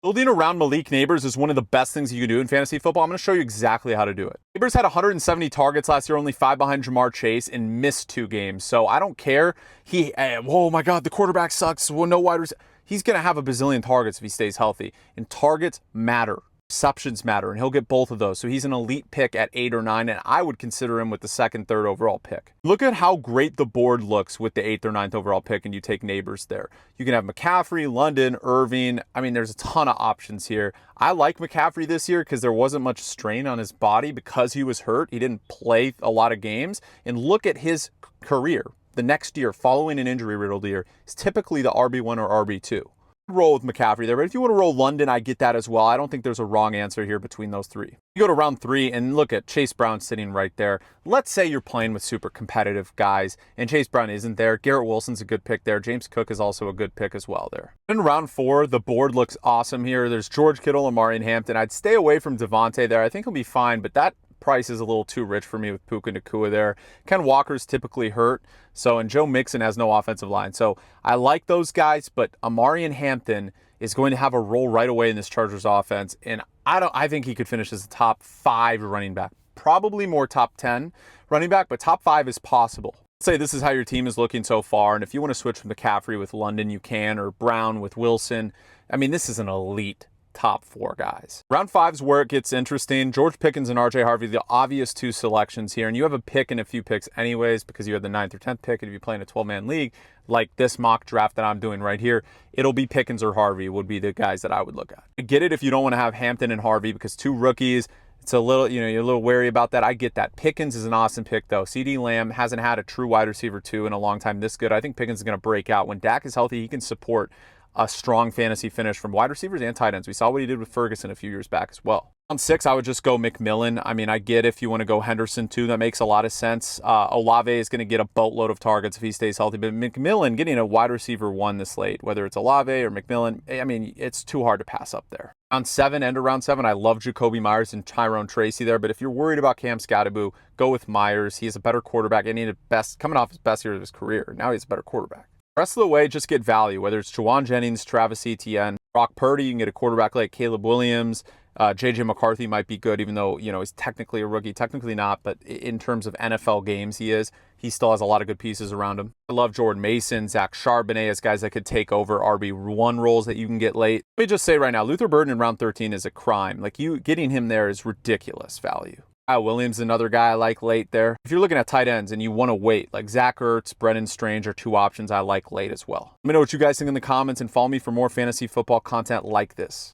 Building around Malik Nabers is one of the best things you can do in fantasy football. I'm going to show you exactly how to do it. Nabers had 170 targets last year, only 5 behind Jamar Chase, and missed 2 games. So I don't care. Oh my God, the quarterback sucks. Well, no wide receiver. He's going to have a bazillion targets if he stays healthy. And targets matter. Receptions matter, and he'll get both of those. So he's an elite pick at 8 or 9, and I would consider him with the 2nd, 3rd overall pick. Look at how great the board looks with the 8th or 9th overall pick, and you take Nabers there. You can have McCaffrey, London, Irving. I mean, there's a ton of options here. I like McCaffrey this year because there wasn't much strain on his body because he was hurt. He didn't play a lot of games. And look at his career. The next year, following an injury-riddled year, is typically the RB1 or RB2. Roll with McCaffrey there, but if you want to roll London, I get that as well. I don't think there's a wrong answer here between those 3. You go to round 3 and look at Chase Brown sitting right there. Let's say you're playing with super competitive guys and Chase Brown isn't there. Garrett Wilson's a good pick there. James Cook is also a good pick as well there. In round 4, the board looks awesome here. There's George Kittle, Amari, and Hampton. I'd stay away from Devontae there. I think he'll be fine, but that price is a little too rich for me with Puka Nacua there. Ken Walker's typically hurt, and Joe Mixon has no offensive line. So I like those guys, but Amari and Hampton is going to have a role right away in this Chargers offense, and I think he could finish as a top 5 running back. Probably more top 10 running back, but top 5 is possible. Let's say this is how your team is looking so far, and if you want to switch from McCaffrey with London, you can, or Brown with Wilson. I mean, this is an elite top 4 guys. Round 5 is where it gets interesting. George Pickens and RJ Harvey, the obvious 2 selections here. And you have a pick and a few picks anyways because you had the 9th or 10th pick. And if you play in a 12-man league, like this mock draft that I'm doing right here, it'll be Pickens or Harvey would be the guys that I would look at. I get it if you don't want to have Hampton and Harvey because 2 rookies. It's a little, you're a little wary about that. I get that. Pickens is an awesome pick, though. CeeDee Lamb hasn't had a true wide receiver 2 in a long time this good. I think Pickens is going to break out. When Dak is healthy, he can support a strong fantasy finish from wide receivers and tight ends. We saw what he did with Ferguson a few years back as well. On 6, I would just go McMillan. I mean, I get if you want to go Henderson too, that makes a lot of sense. Olave is going to get a boatload of targets if he stays healthy, but McMillan getting a wide receiver 1 this late, whether it's Olave or McMillan, I mean, it's too hard to pass up there. On 7, end of round 7, I love Jacoby Myers and Tyrone Tracy there, but if you're worried about Cam Scatterbo, go with Myers. He's a better quarterback and he's coming off his best year of his career. Now he's a better quarterback. The rest of the way, just get value, whether it's Juwan Jennings, Travis Etienne, Brock Purdy. You can get a quarterback like Caleb Williams. J.J. McCarthy might be good, even though, he's technically a rookie. Technically not, but in terms of NFL games, he still has a lot of good pieces around him. I love Jordan Mason, Zach Charbonnet as guys that could take over RB1 roles that you can get late. Let me just say right now, Luther Burden in round 13 is a crime. Like, getting him there is ridiculous value. Kyle Williams, another guy I like late there. If you're looking at tight ends and you want to wait, like Zach Ertz, Brennan Strange are 2 options I like late as well. Let me know what you guys think in the comments and follow me for more fantasy football content like this.